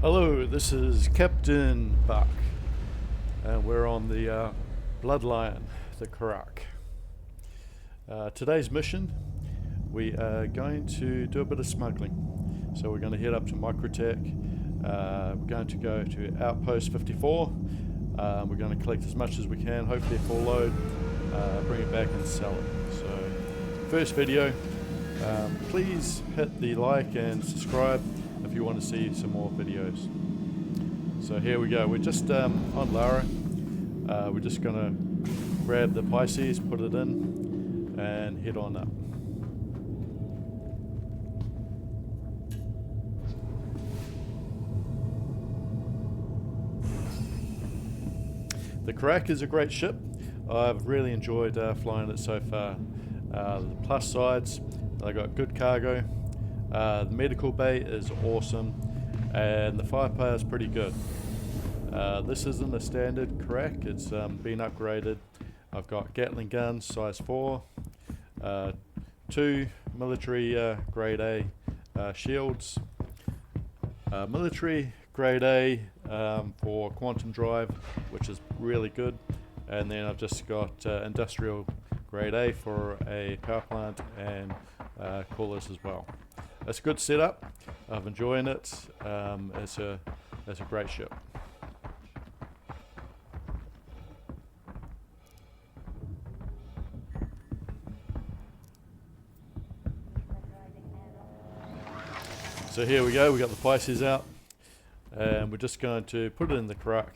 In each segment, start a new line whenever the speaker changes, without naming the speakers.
Hello, this is Captain Buck, and we're on the Bloodlion, the Karak. Today's mission, we are going to do a bit of smuggling. So we're going to head up to Microtech. We're going to go to Outpost 54. We're going to collect as much as we can, hopefully a full load, bring it back and sell it. So, first video, please hit the like and subscribe if you want to see some more videos. So here we go, we're just on Lara. We're just going to grab the Pisces, put it in, and head on up. The Karak is a great ship. I've really enjoyed flying it so far. The plus sides, they got good cargo. The medical bay is awesome, and the firepower is pretty good. This isn't a standard Karak, it's been upgraded. I've got Gatling guns size 4, 2 military grade A shields, military grade A for quantum drive, which is really good, and then I've just got industrial grade A for a power plant and coolers as well. It's a good setup. I'm enjoying it. It's a great ship. So here we go. We got the Pisces out, and we're just going to put it in the Karak.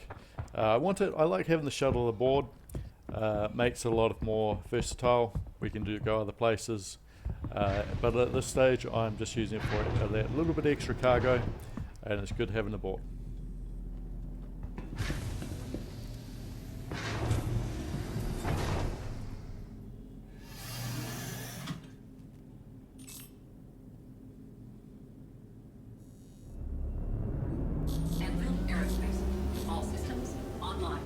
I like having the shuttle aboard. It makes it a lot more versatile. We can go other places. But at this stage I'm just using it for that little bit extra cargo, and it's good having aboard.
Aerospace. All systems online.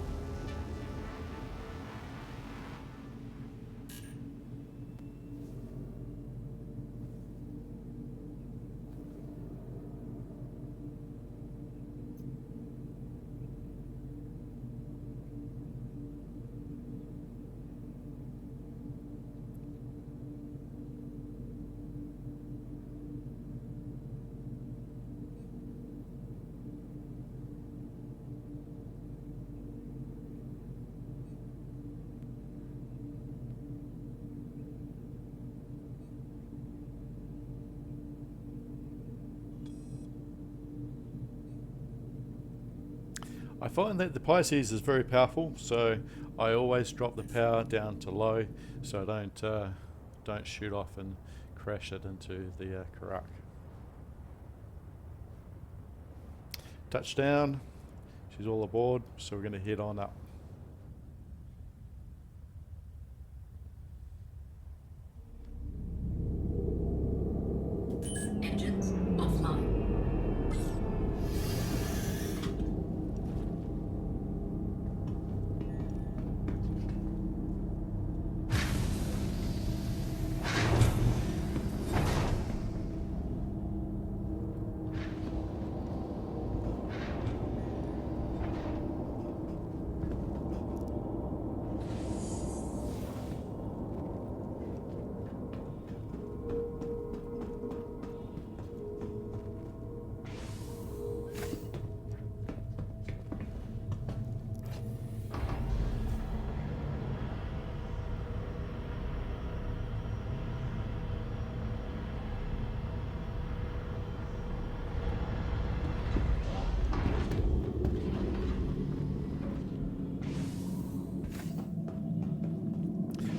I find that the Pisces is very powerful, so I always drop the power down to low, so I don't shoot off and crash it into the Karak. Touchdown. She's all aboard, so we're going to head on up.
Engines offline.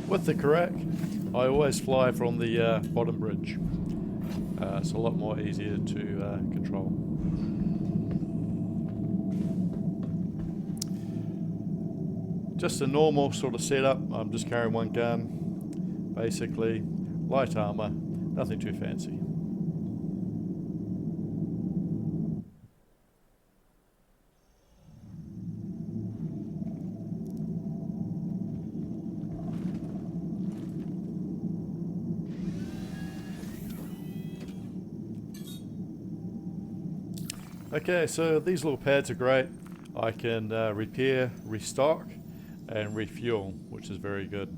With the Karak, I always fly from the bottom bridge. It's a lot more easier to control. Just a normal sort of setup. I'm just carrying one gun, basically, light armor, nothing too fancy. Okay, so these little pads are great. I can repair, restock, and refuel, which is very good.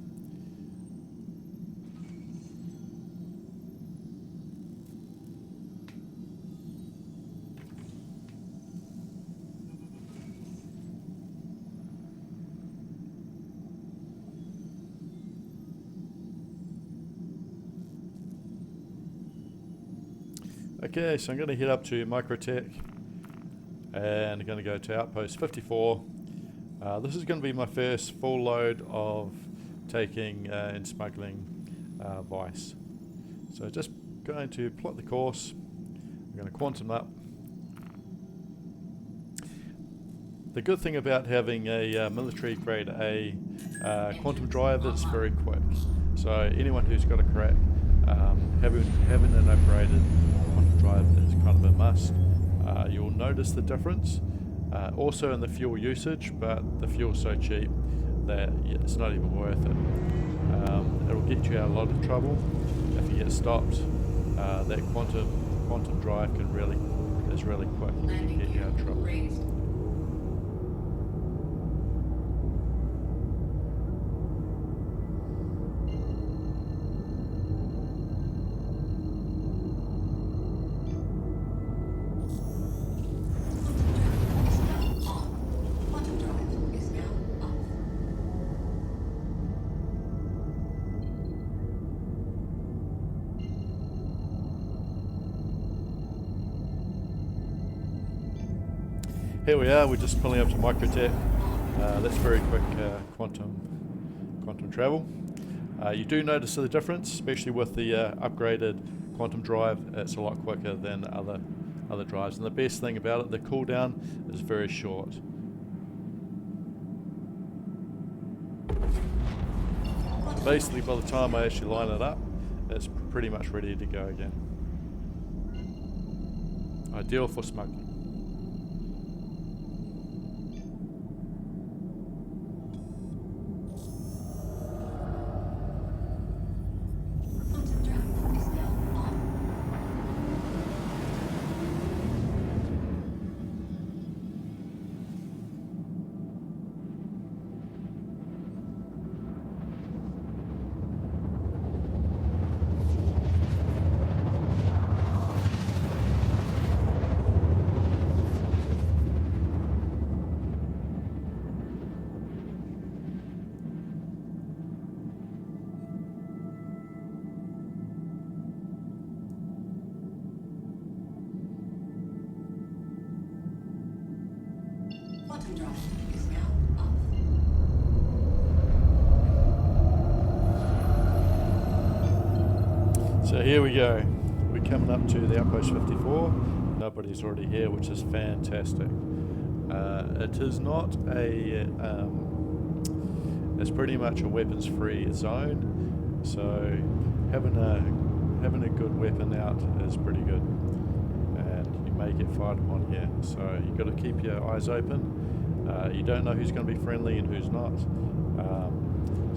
Okay, so I'm going to head up to Microtech and I'm going to go to Outpost 54. This is going to be my first full load of taking and smuggling vice. So just going to plot the course. I'm going to quantum up. The good thing about having a military grade A quantum drive is very quick. So anyone who's got a crack, having an upgraded quantum drive is kind of a must. You'll notice the difference also in the fuel usage, but the fuel's so cheap that it's not even worth it. It'll get you out of a lot of trouble if you get stopped. That quantum drive is really quick and get you out of trouble.
Raised.
Here we are, we're just pulling up to Microtech. That's very quick quantum travel. You do notice the difference, especially with the upgraded quantum drive. It's a lot quicker than other drives, and the best thing about it, the cooldown is very short. Basically, by the time I actually line it up, it's pretty much ready to go again. Ideal for smuggling.
Quantum drive is now off.
So here we go. We're coming up to the Outpost 54. Nobody's already here, which is fantastic. It is not it's pretty much a weapons-free zone. So having a good weapon out is pretty good. And you may get fired upon here. So you've got to keep your eyes open. You don't know who's going to be friendly and who's not.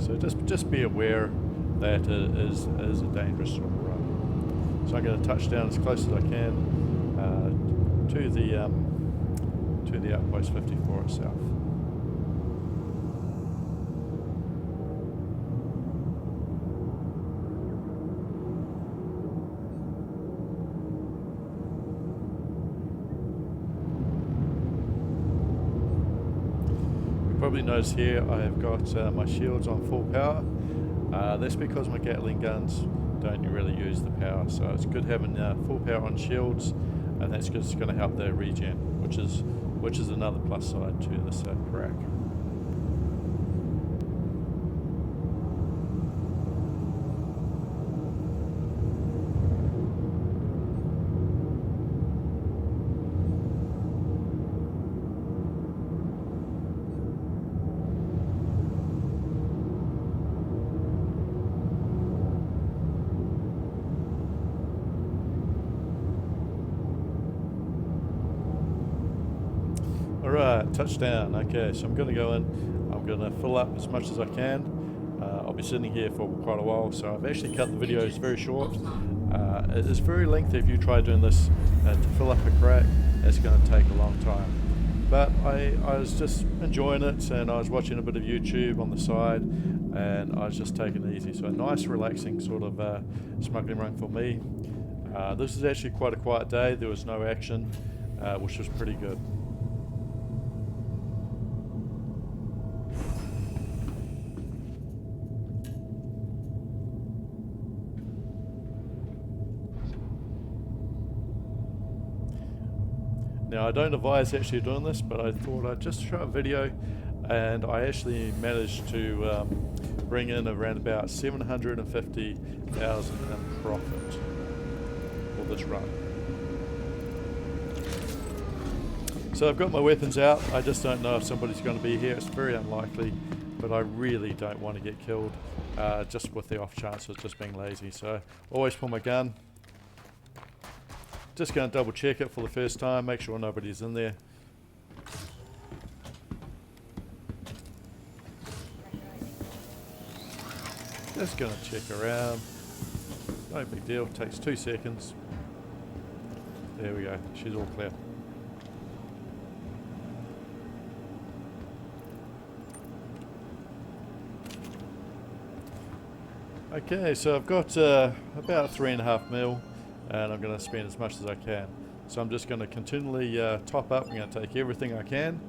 So just be aware that it is a dangerous sort of run. So I'm going to touch down as close as I can to the Outpost 54 itself. You probably notice here I have got my shields on full power. That's because my Gatling guns don't really use the power, so it's good having full power on shields, and that's just going to help their regen, which is another plus side to this crack. Alright, touchdown. Okay, so I'm going to go in. I'm going to fill up as much as I can. I'll be sitting here for quite a while, so I've actually cut the videos very short. It is very lengthy if you try doing this to fill up a crack. it's going to take a long time. But I was just enjoying it, and I was watching a bit of YouTube on the side, and I was just taking it easy. So a nice relaxing sort of smuggling run for me. This is actually quite a quiet day. There was no action, which was pretty good. Now I don't advise actually doing this, but I thought I'd just show a video, and I actually managed to bring in around about 750,000 in profit for this run. So I've got my weapons out. I just don't know if somebody's going to be here. It's very unlikely, but I really don't want to get killed, just with the off chance of just being lazy. So always pull my gun. Just going to double check it for the first time, make sure nobody's in there. Just going to check around. No big deal, takes 2 seconds. There we go, she's all clear. Okay, so I've got about 3.5 mil. And I'm going to spend as much as I can. So I'm just going to continually top up. I'm going to take everything I can,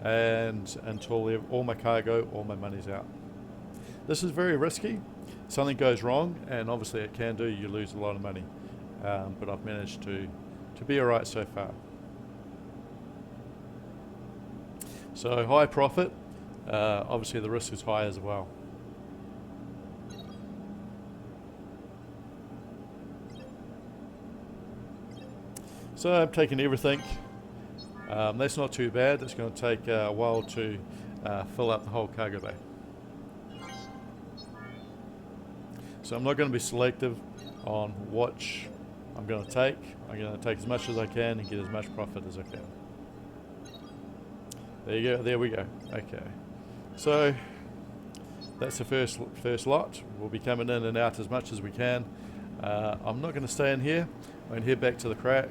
and until all my cargo, all my money's out. This is very risky. Something goes wrong, and obviously it can do. You lose a lot of money, but I've managed to be alright so far. So high profit. Obviously the risk is high as well. So I'm taking everything. That's not too bad. It's going to take a while to fill up the whole cargo bay. So I'm not going to be selective on what I'm going to take. I'm going to take as much as I can and get as much profit as I can. There you go. There we go. Okay. So that's the first lot. We'll be coming in and out as much as we can. I'm not going to stay in here. I'm going to head back to the crack.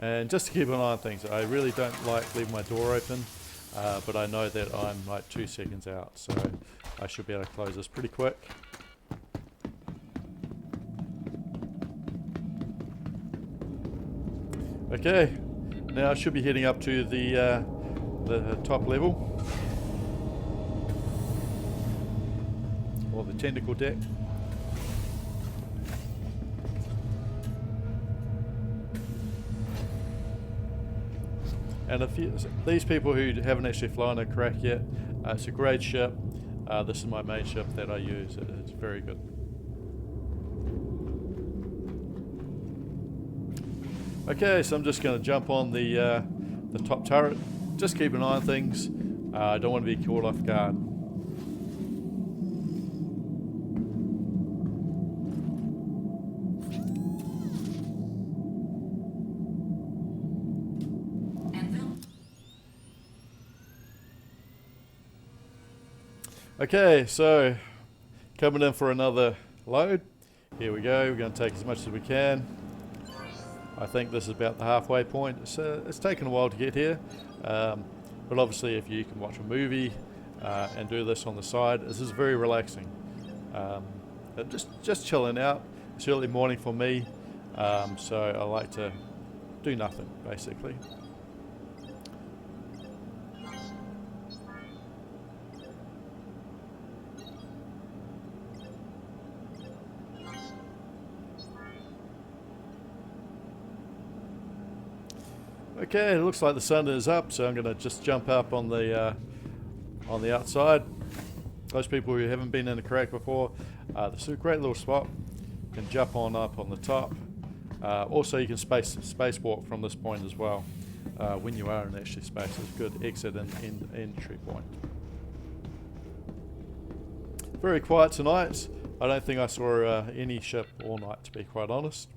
And just to keep an eye on things, I really don't like leaving my door open, but I know that I'm like 2 seconds out, so I should be able to close this pretty quick. Okay, now I should be heading up to the top level, or the tentacle deck. And these people who haven't actually flown a crack yet, it's a great ship. This is my main ship that I use. It's very good. Okay, so I'm just going to jump on the top turret. Just keep an eye on things. I don't want to be caught off guard. Okay, so coming in for another load. Here we go. We're going to take as much as we can. I think this is about the halfway point. It's taken a while to get here, but obviously if you can watch a movie and do this on the side, this is very relaxing. Just chilling out. It's early morning for me, so I like to do nothing basically. Okay, it looks like the sun is up, so I'm going to just jump up on the outside. Those people who haven't been in a crack before, this is a great little spot. You can jump on up on the top. Also, you can spacewalk from this point as well. When you are in actually space, it's a good exit and entry point. Very quiet tonight. I don't think I saw any ship all night, to be quite honest.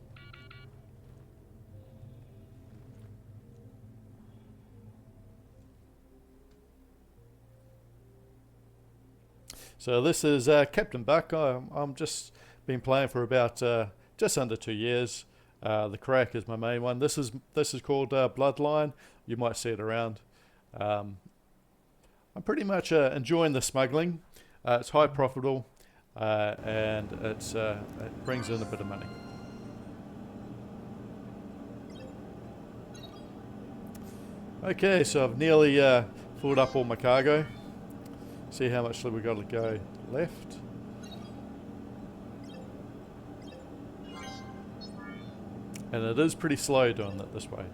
So this is Captain Buck. I'm just Been playing for about just under 2 years. The Crack is my main one. This is called Bloodline. You might see it around. I'm pretty much enjoying the smuggling. It's high profitable, and it brings in a bit of money. Okay, so I've nearly filled up all my cargo. See how much we've got to go left. And it is pretty slow doing it this way.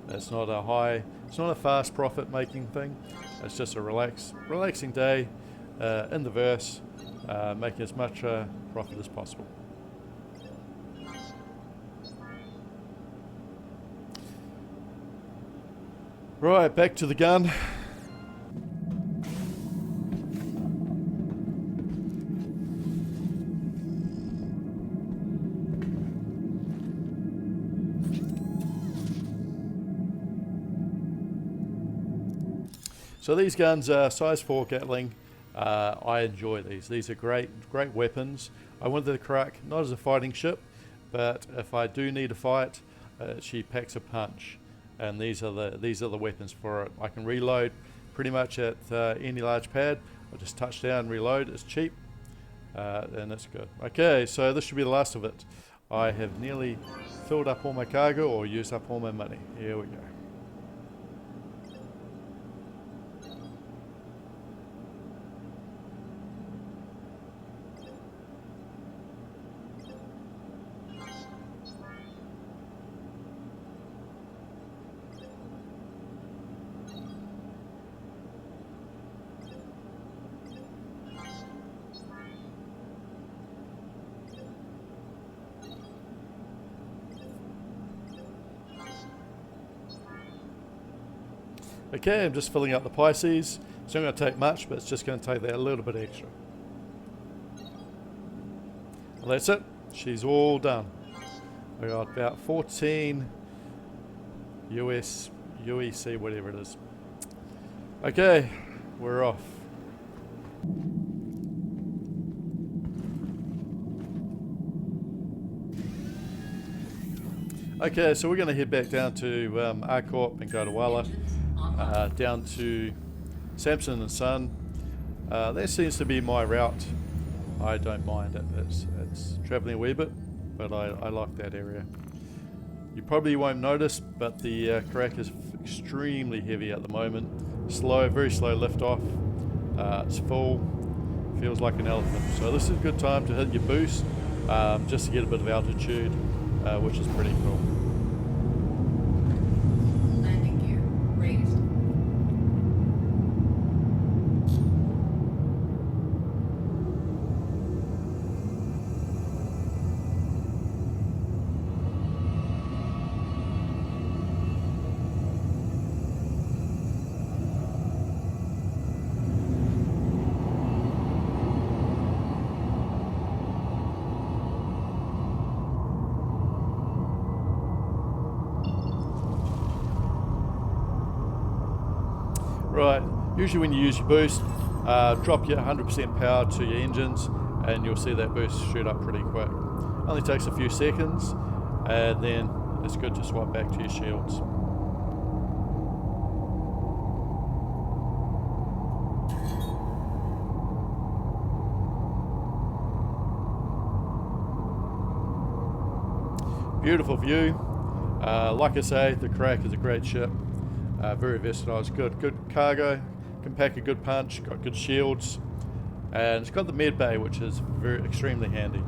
It's not a fast profit making thing. It's just a relaxing day in the verse, making as much profit as possible. Right, back to the gun. So these guns are size 4 Gatling. I enjoy these. These are great weapons. I wanted the Crack not as a fighting ship, but if I do need a fight, she packs a punch. And these are the weapons for it. I can reload pretty much at any large pad. I just touch down, reload. It's cheap, and it's good. Okay, so this should be the last of it. I have nearly filled up all my cargo or used up all my money. Here we go. Okay, I'm just filling up the Pisces. It's not going to take much, but it's just going to take that a little bit extra. Well, that's it. She's all done. We got about 14 UEC, whatever it is. Okay, we're off. Okay, so we're going to head back down to Arcorp and go to Walla. Down to Samson and Son. That seems to be my route. I don't mind it. It's travelling a wee bit, but I like that area. You probably won't notice, but the Crack is extremely heavy at the moment. Slow, very slow lift off. It's full. Feels like an elephant. So this is a good time to hit your boost, just to get a bit of altitude, which is pretty cool. Right, usually when you use your boost, drop your 100% power to your engines and you'll see that boost shoot up pretty quick. Only takes a few seconds and then it's good to swap back to your shields. Beautiful view. Like I say, the Crack is a great ship. Very versatile. It's good cargo, can pack a good punch, got good shields, and it's got the med bay, which is extremely handy.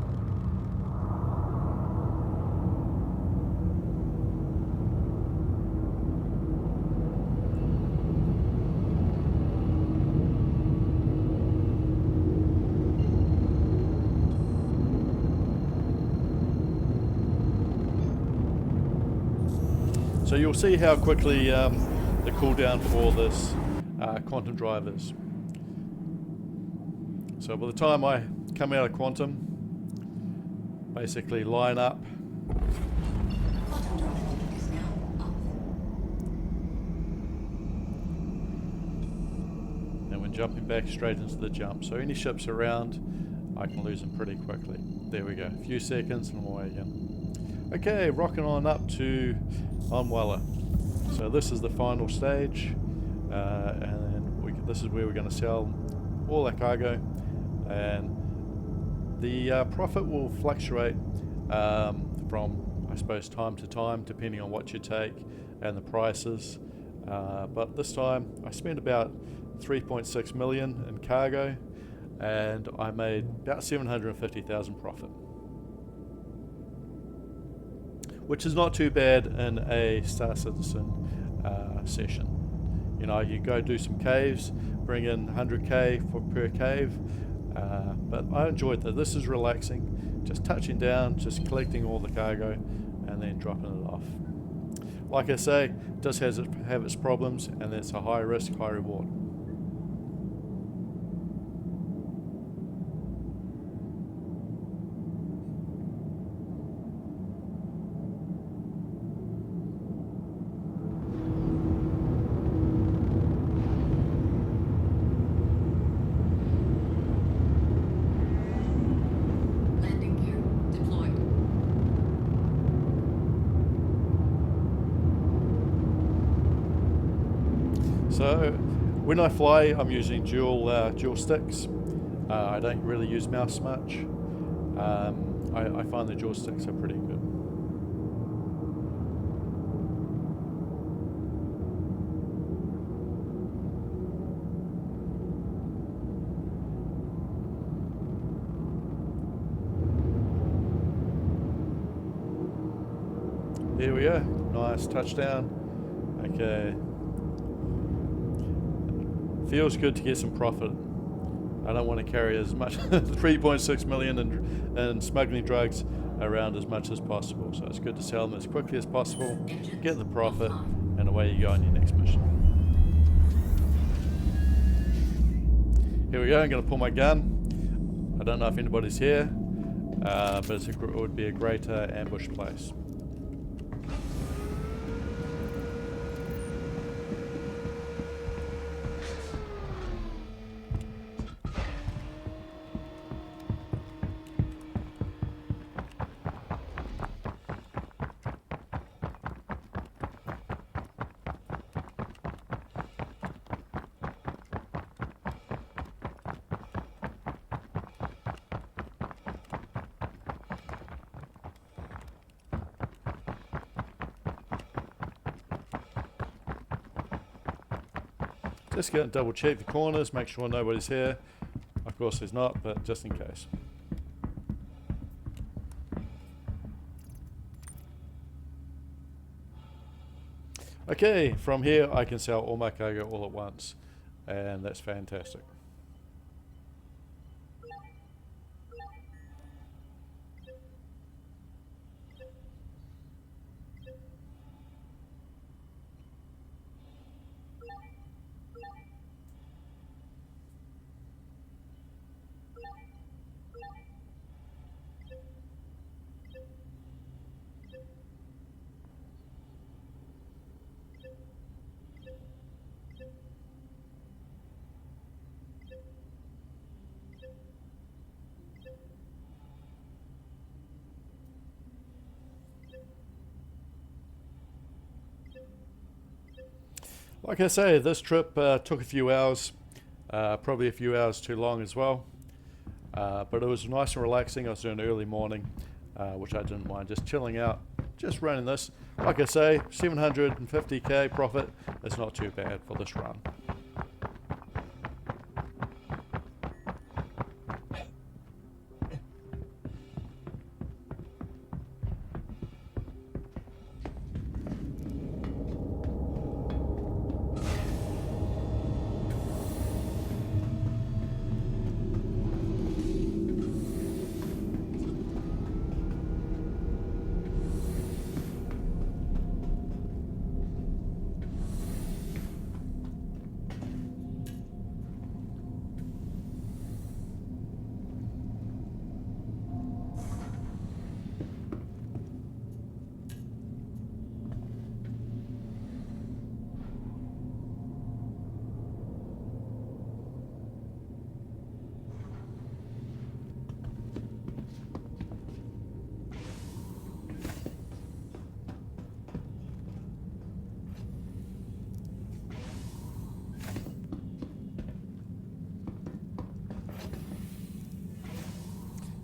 So you'll see how quickly the cooldown for this quantum drive is. So by the time I come out of quantum, basically line up.
Quantum drive is now off.
And we're jumping back straight into the jump. So any ships around, I can lose them pretty quickly. There we go, a few seconds and I'm away again. Okay, rocking on up to Onwalla. So this is the final stage, and then this is where we're going to sell all our cargo, and the profit will fluctuate from, I suppose, time to time, depending on what you take and the prices. But this time I spent about 3.6 million in cargo, and I made about 750,000 profit, which is not too bad in a Star Citizen session. You know, you go do some caves, bring in 100k per cave, but I enjoyed that. This is relaxing, just touching down, just collecting all the cargo and then dropping it off. Like I say, it does have its problems, and it's a high risk, high reward. So when I fly, I'm using dual sticks. I don't really use mouse much. I find the dual sticks are pretty good. There we go, nice touchdown. Okay. Feels good to get some profit. I don't want to carry as much 3.6 million in smuggling drugs around as much as possible. So it's good to sell them as quickly as possible, get the profit, and away you go on your next mission. Here we go, I'm going to pull my gun. I don't know if anybody's here, but it would be a great ambush place. Just going to double check the corners, make sure nobody's here. Of course there's not, but just in case. Okay, from here I can sell all my cargo all at once, and that's fantastic. Like I say, this trip took a few hours, probably a few hours too long as well, but it was nice and relaxing. I was doing early morning, which I didn't mind, just chilling out, just running this. Like I say, 750k profit is not too bad for this run.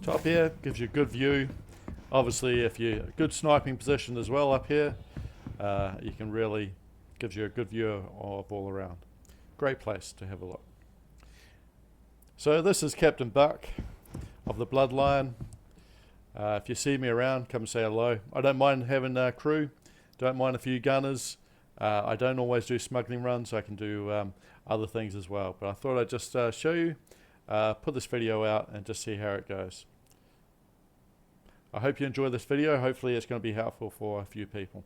Top here gives you a good view. Obviously, if you're a good sniping position as well up here, you can really gives you a good view of all around. Great place to have a look. So this is Captain Buck of the Bloodline. If you see me around, come say hello. I don't mind having a crew, don't mind a few gunners. I don't always do smuggling runs, I can do other things as well. But I thought I'd just show you, put this video out and just see how it goes. I hope you enjoy this video. Hopefully it's going to be helpful for a few people.